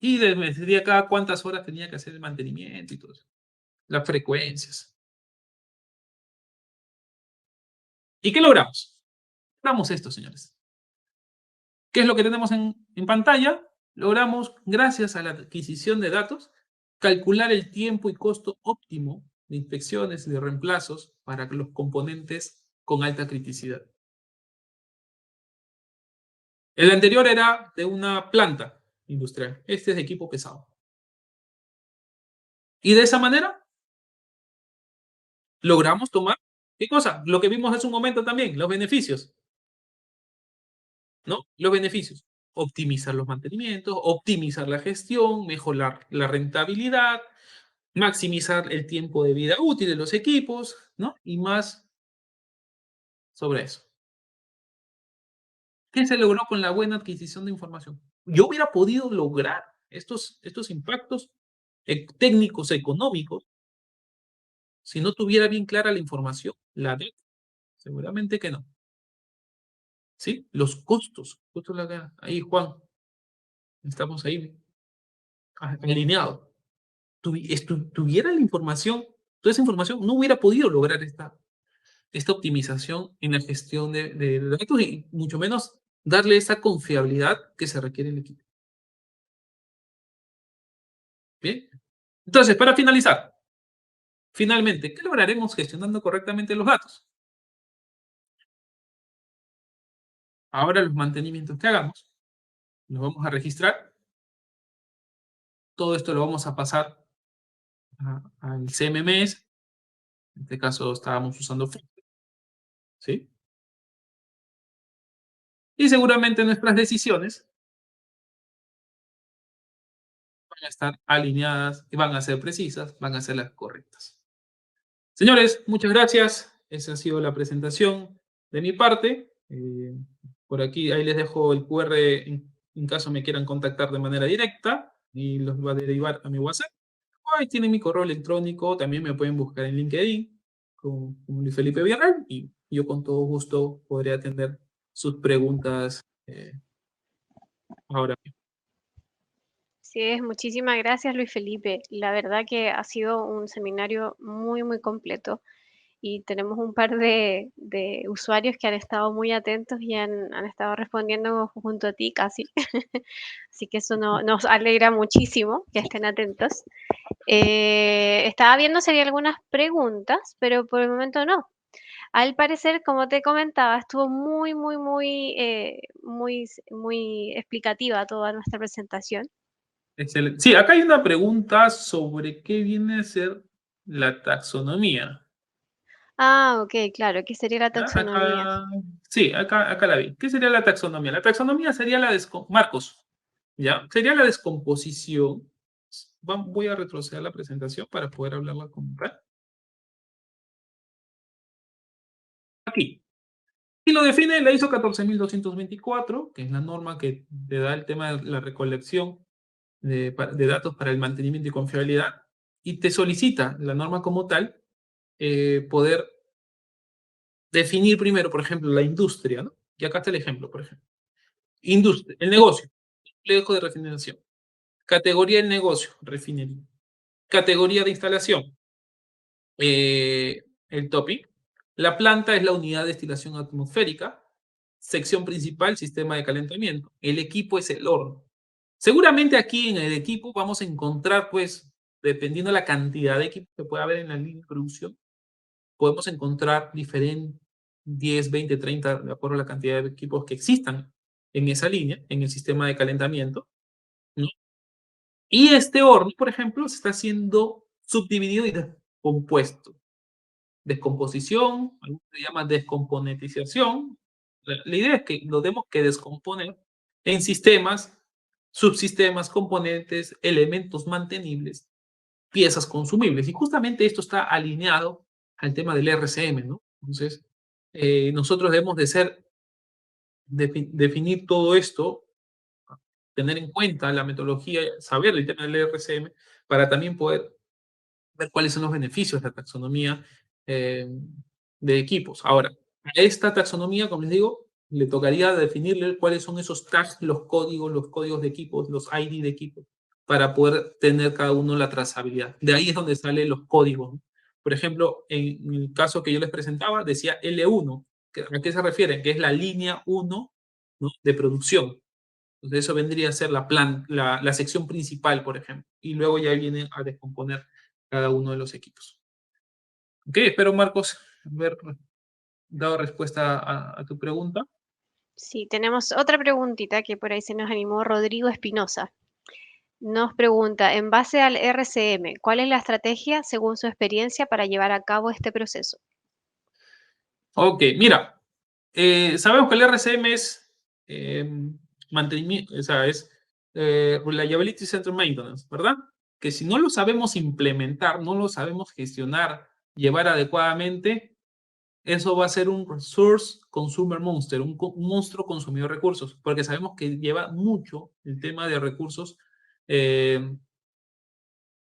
Y me decía cada cuántas horas tenía que hacer el mantenimiento y todo eso. Las frecuencias. ¿Y qué logramos? Logramos esto, señores. ¿Qué es lo que tenemos en pantalla? Logramos, gracias a la adquisición de datos, calcular el tiempo y costo óptimo de inspecciones y de reemplazos para los componentes con alta criticidad. El anterior era de una planta industrial. Este es de equipo pesado. Y de esa manera logramos tomar, ¿qué cosa? Lo que vimos hace un momento también, los beneficios, ¿no? Los beneficios. Optimizar los mantenimientos, optimizar la gestión, mejorar la rentabilidad, maximizar el tiempo de vida útil de los equipos, ¿no? Y más sobre eso. ¿Qué se logró con la buena adquisición de información? Yo hubiera podido lograr estos impactos técnicos, económicos, si no tuviera bien clara la información, la data. Seguramente que no. ¿Sí? Los costos. Justo ahí, Juan, estamos ahí alineados. Tuviera la información, toda esa información, no hubiera podido lograr esta optimización en la gestión de datos y mucho menos darle esa confiabilidad que se requiere en el equipo. Bien. Entonces, para finalizar, finalmente, ¿qué lograremos gestionando correctamente los datos? Ahora los mantenimientos que hagamos, los vamos a registrar. Todo esto lo vamos a pasar al CMMS. En este caso estábamos usando Fractal, ¿sí? Y seguramente nuestras decisiones van a estar alineadas y van a ser precisas, van a ser las correctas. Señores, muchas gracias. Esa ha sido la presentación de mi parte. Por aquí, ahí les dejo el QR en caso me quieran contactar de manera directa y los va a derivar a mi WhatsApp. Ahí tienen mi correo electrónico. También me pueden buscar en LinkedIn con Luis Felipe Villarreal y yo con todo gusto podré atender sus preguntas ahora mismo. Sí, muchísimas gracias, Luis Felipe. La verdad que ha sido un seminario muy, muy completo y tenemos un par de usuarios que han estado muy atentos y han estado respondiendo junto a ti casi. Así que eso nos alegra muchísimo que estén atentos. Estaba viendo si había algunas preguntas, pero por el momento no. Al parecer, como te comentaba, estuvo muy, muy, muy explicativa toda nuestra presentación. Excelente. Sí, acá hay una pregunta sobre qué viene a ser la taxonomía. Ah, ok, claro, ¿qué sería la ¿Ya? taxonomía? Sí, acá la vi. ¿Qué sería la taxonomía? La taxonomía sería Marcos, ¿ya? Sería la descomposición. Voy a retroceder la presentación para poder hablarla con tal. Aquí. Y lo define la ISO 14224, que es la norma que te da el tema de la recolección de datos para el mantenimiento y confiabilidad. Y te solicita la norma como tal poder definir primero, por ejemplo, la industria, ¿no? Y acá está el ejemplo, por ejemplo. Industria, el negocio, complejo de refinación. Categoría del negocio, refinería. Categoría de instalación, el topic. La planta es la unidad de destilación atmosférica. Sección principal, sistema de calentamiento. El equipo es el horno. Seguramente aquí en el equipo vamos a encontrar, pues, dependiendo de la cantidad de equipos que pueda haber en la línea de producción, podemos encontrar diferentes 10, 20, 30, de acuerdo a la cantidad de equipos que existan en esa línea, en el sistema de calentamiento, ¿no? Y este horno, por ejemplo, se está siendo subdividido y descompuesto. Descomposición, algunos se llama descomponentización. La idea es que lo tenemos que descomponer en sistemas, subsistemas, componentes, elementos mantenibles, piezas consumibles. Y justamente esto está alineado al tema del RCM, ¿no? Entonces, nosotros debemos de definir todo esto, tener en cuenta la metodología, saber el tema del RCM, para también poder ver cuáles son los beneficios de la taxonomía eh, de equipos. Ahora, a esta taxonomía, como les digo, le tocaría definirle cuáles son esos tags, los códigos de equipos, los ID de equipos, para poder tener cada uno la trazabilidad. De ahí es donde salen los códigos, ¿no? Por ejemplo, en el caso que yo les presentaba, decía L1. ¿A qué se refiere? Que es la línea 1, ¿no?, de producción. Entonces eso vendría a ser la sección principal, por ejemplo. Y luego ya viene a descomponer cada uno de los equipos. Ok, espero, Marcos, haber dado respuesta a tu pregunta. Sí, tenemos otra preguntita que por ahí se nos animó Rodrigo Espinosa. Nos pregunta, en base al RCM, ¿cuál es la estrategia según su experiencia para llevar a cabo este proceso? Ok, mira, sabemos que el RCM es mantenimiento, o sea, es Reliability Center Maintenance, ¿verdad? Que si no lo sabemos implementar, no lo sabemos gestionar, llevar adecuadamente, eso va a ser un Resource Consumer Monster, un monstruo consumidor de recursos, porque sabemos que lleva mucho el tema de recursos eh,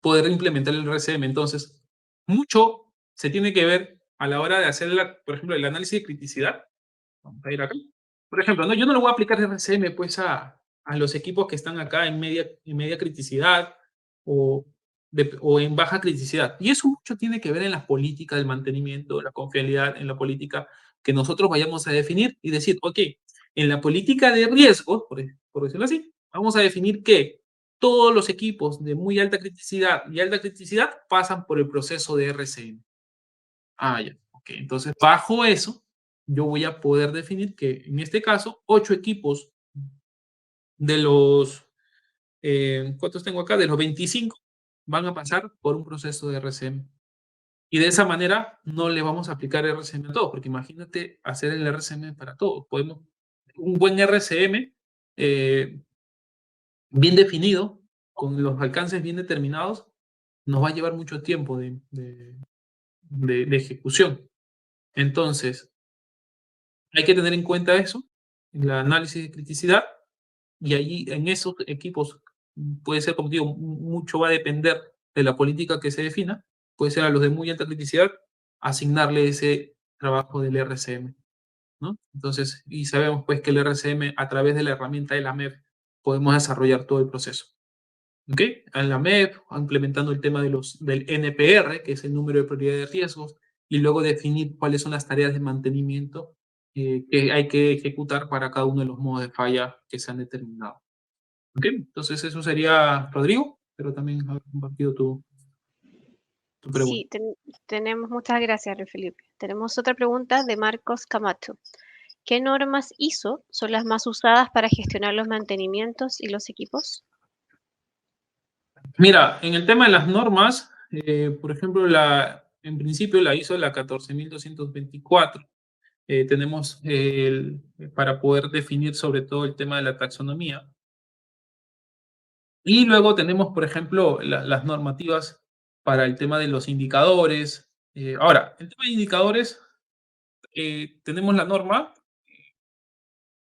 poder implementar el RCM. Entonces, mucho se tiene que ver a la hora de hacer, por ejemplo, el análisis de criticidad. Vamos a ir acá. Por ejemplo, ¿no? Yo no le voy a aplicar RCM pues a los equipos que están acá en media criticidad o, o en baja criticidad. Y eso mucho tiene que ver en la política del mantenimiento, la confiabilidad, en la política que nosotros vayamos a definir y decir, ok, en la política de riesgos, por decirlo así, vamos a definir que todos los equipos de muy alta criticidad y alta criticidad pasan por el proceso de RCM. Ah, ya. Ok, entonces bajo eso, yo voy a poder definir que en este caso, 8 equipos de los, ¿cuántos tengo acá? De los 25 van a pasar por un proceso de RCM. Y de esa manera no le vamos a aplicar RCM a todos, porque imagínate hacer el RCM para todos. Un buen RCM bien definido, con los alcances bien determinados, nos va a llevar mucho tiempo de ejecución. Entonces, hay que tener en cuenta eso, el análisis de criticidad, y allí en esos equipos puede ser, como digo, mucho va a depender de la política que se defina, puede ser a los de muy alta criticidad, asignarle ese trabajo del RCM, ¿no? Entonces, y sabemos pues que el RCM a través de la herramienta de la MEP podemos desarrollar todo el proceso. ¿Ok? En la MEP, implementando el tema del NPR, que es el número de prioridad de riesgos, y luego definir cuáles son las tareas de mantenimiento que hay que ejecutar para cada uno de los modos de falla que se han determinado. ¿Ok? Entonces eso sería, Rodrigo, pero también haber compartido tu pregunta. Sí, tenemos, muchas gracias, Luis Felipe. Tenemos otra pregunta de Marcos Camacho. ¿Qué normas ISO son las más usadas para gestionar los mantenimientos y los equipos? Mira, en el tema de las normas, por ejemplo, en principio la ISO la 14224. Tenemos para poder definir sobre todo el tema de la taxonomía. Y luego tenemos, por ejemplo, las normativas para el tema de los indicadores. Ahora, el tema de indicadores, tenemos la norma,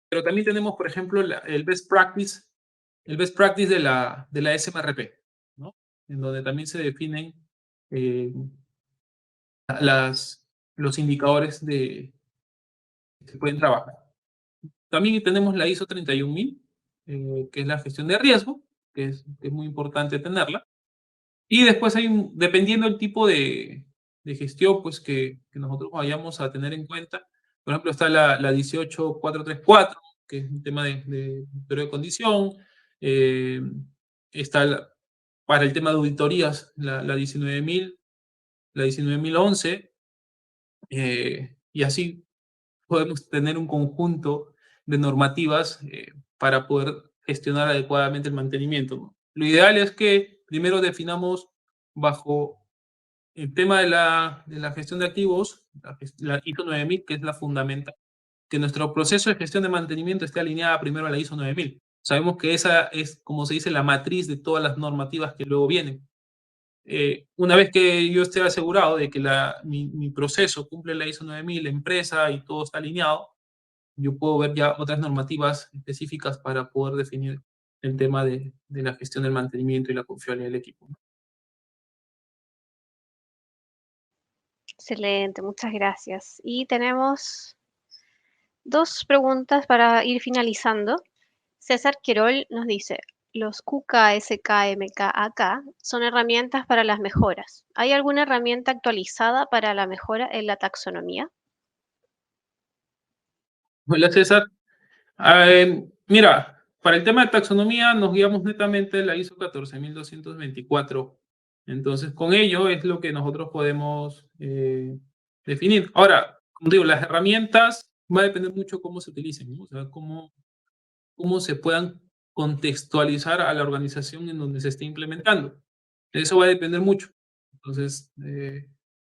pero también tenemos, por ejemplo, el best practice de la SMRP, ¿no? En donde también se definen eh, las, los indicadores que se pueden trabajar. También tenemos la ISO 31000, que es la gestión de riesgo, que es muy importante tenerla. Y después dependiendo del tipo de gestión pues, que nosotros vayamos a tener en cuenta, por ejemplo, está la 18434, que es un tema de periodo de condición. eh, está para el tema de auditorías, la 19000, la 19011, y así podemos tener un conjunto de normativas para poder gestionar adecuadamente el mantenimiento, ¿no? Lo ideal es que primero definamos bajo el tema de la gestión de activos, la ISO 9000, que es la fundamental, que nuestro proceso de gestión de mantenimiento esté alineada primero a la ISO 9000. Sabemos que esa es, como se dice, la matriz de todas las normativas que luego vienen. Una vez que yo esté asegurado de que mi proceso cumple la ISO 9000, la empresa y todo está alineado, yo puedo ver ya otras normativas específicas para poder definir el tema de la gestión del mantenimiento y la confiabilidad del equipo, ¿no? Excelente, muchas gracias. Y tenemos dos preguntas para ir finalizando. César Querol nos dice, los QKSKMKAK son herramientas para las mejoras. ¿Hay alguna herramienta actualizada para la mejora en la taxonomía? Hola César. Mira, para el tema de taxonomía nos guiamos netamente de la ISO 14224. Entonces, con ello es lo que nosotros podemos definir. Ahora, como digo, las herramientas va a depender mucho cómo se utilicen, ¿no? O sea, cómo se puedan contextualizar a la organización en donde se esté implementando. Eso va a depender mucho. Entonces,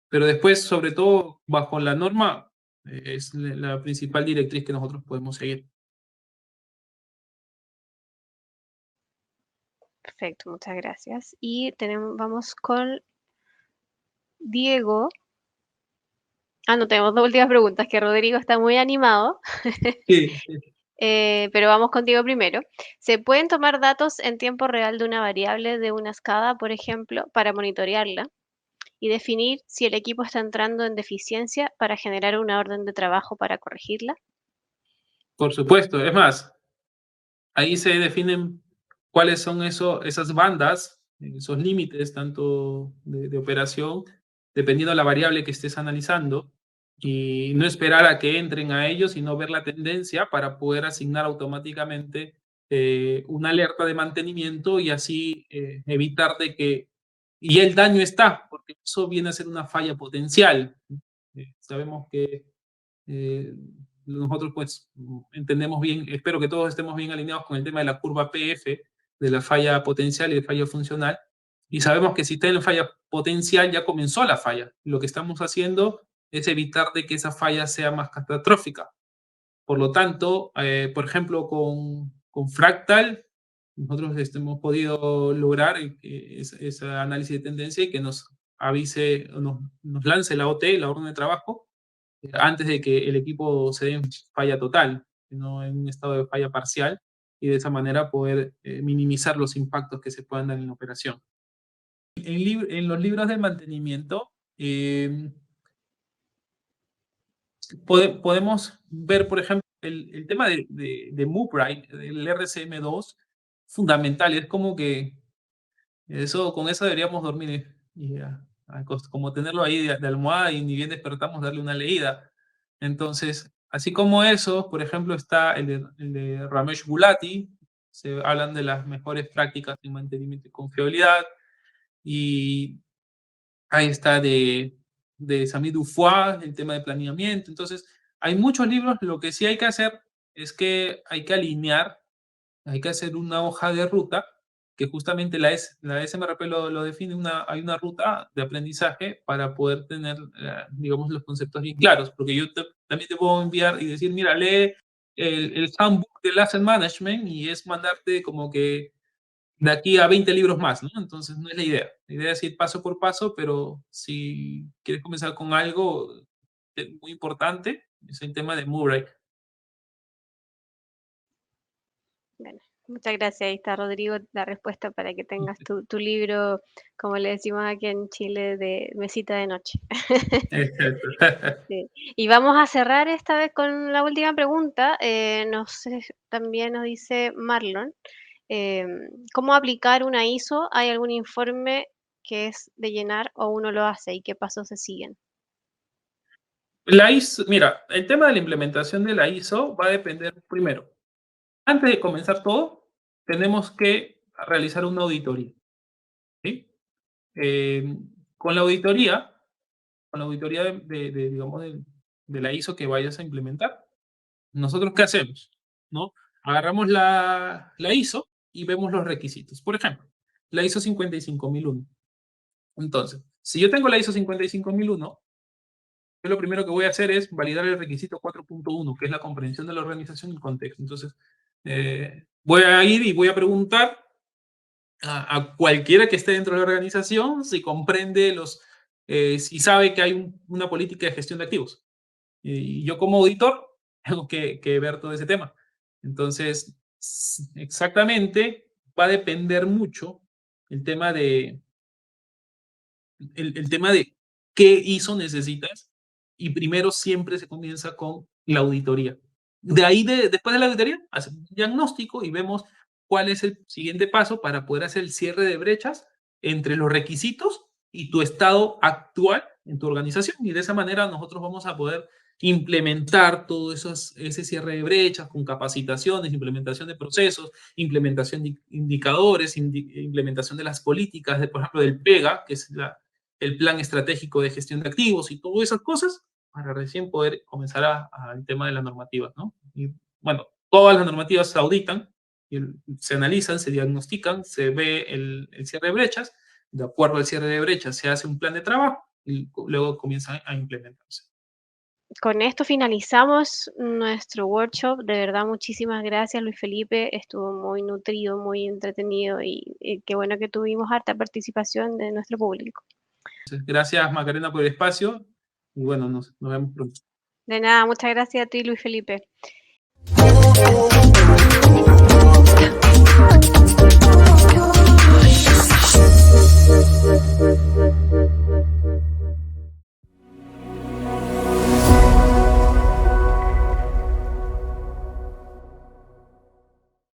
pero después, sobre todo, bajo la norma, es la principal directriz que nosotros podemos seguir. Perfecto, muchas gracias. Y vamos con Diego. Ah, no, tenemos dos últimas preguntas, que Rodrigo está muy animado, Sí, pero vamos contigo primero. ¿Se pueden tomar datos en tiempo real de una variable de una escala, por ejemplo, para monitorearla y definir si el equipo está entrando en deficiencia para generar una orden de trabajo para corregirla? por supuesto. Es más, ahí se definen cuáles son esas bandas, esos límites tanto de operación, dependiendo de la variable que estés analizando, y no esperar a que entren a ellos, sino ver la tendencia para poder asignar automáticamente una alerta de mantenimiento y así evitar de que, y el daño está, porque eso viene a ser una falla potencial. Sabemos que eh, nosotros pues entendemos bien, espero que todos estemos bien alineados con el tema de la curva PF, de la falla potencial y de falla funcional, y sabemos que si está en falla potencial ya comenzó la falla. Lo que estamos haciendo es evitar de que esa falla sea más catastrófica. Por lo tanto, por ejemplo, con Fractal, nosotros hemos podido lograr ese análisis de tendencia y que nos avise, nos lance la OT, la orden de trabajo, antes de que el equipo se dé en falla total, sino en un estado de falla parcial, y de esa manera poder minimizar los impactos que se puedan dar en la operación. En los libros de mantenimiento podemos ver, por ejemplo, el tema de MoveRight, del RCM2, fundamental. Es como que con eso deberíamos dormir como tenerlo ahí de almohada y ni bien despertamos darle una leída. Entonces, así como eso, por ejemplo, está el de Ramesh Gulati, se hablan de las mejores prácticas en mantenimiento y confiabilidad, y ahí está de Sami Dufois, el tema de planeamiento. Entonces, hay muchos libros, lo que sí hay que hacer es que hay que alinear, hay que hacer una hoja de ruta que justamente la SMRP lo define, hay una ruta de aprendizaje para poder tener, digamos, los conceptos bien claros, porque yo también te puedo enviar y decir, mira, lee el handbook del asset management y es mandarte como que de aquí a 20 libros más, ¿no? Entonces no es la idea. La idea es ir paso por paso, pero si quieres comenzar con algo muy importante, es el tema de Murray. Bueno, muchas gracias. Ahí está, Rodrigo, la respuesta para que tengas tu libro, como le decimos aquí en Chile, de mesita de noche. Exacto. Sí. Y vamos a cerrar esta vez con la última pregunta. No sé, también nos dice Marlon, ¿cómo aplicar una ISO? ¿Hay algún informe que es de llenar o uno lo hace y qué pasos se siguen? La ISO, mira, el tema de la implementación de la ISO va a depender primero. Antes de comenzar todo, tenemos que realizar una auditoría, ¿sí? Eh, con la auditoría, digamos, de la ISO que vayas a implementar, ¿nosotros qué hacemos? ¿No? Agarramos la ISO y vemos los requisitos. Por ejemplo, la ISO 55001. Entonces, si yo tengo la ISO 55001, yo lo primero que voy a hacer es validar el requisito 4.1, que es la comprensión de la organización y el contexto. Entonces, voy a ir y voy a preguntar a cualquiera que esté dentro de la organización si comprende si sabe que hay una política de gestión de activos. Y yo como auditor tengo que ver todo ese tema. Entonces, exactamente, va a depender mucho el tema el tema de qué ISO necesitas y primero siempre se comienza con la auditoría. De ahí, después de la auditoría, hacemos un diagnóstico y vemos cuál es el siguiente paso para poder hacer el cierre de brechas entre los requisitos y tu estado actual en tu organización. Y de esa manera nosotros vamos a poder implementar todo ese cierre de brechas con capacitaciones, implementación de procesos, implementación de indicadores, implementación de las políticas, por ejemplo, del PEGA, que es el plan estratégico de gestión de activos y todas esas cosas para recién poder comenzar al tema de las normativas, ¿no? Y bueno, todas las normativas se auditan, y se analizan, se diagnostican, se ve el cierre de brechas, de acuerdo al cierre de brechas se hace un plan de trabajo y luego comienza a implementarse. Con esto finalizamos nuestro workshop. De verdad, muchísimas gracias, Luis Felipe. Estuvo muy nutrido, muy entretenido y qué bueno que tuvimos harta participación de nuestro público. Entonces, gracias Macarena por el espacio y bueno, nos vemos pronto. De nada, muchas gracias a ti, Luis Felipe.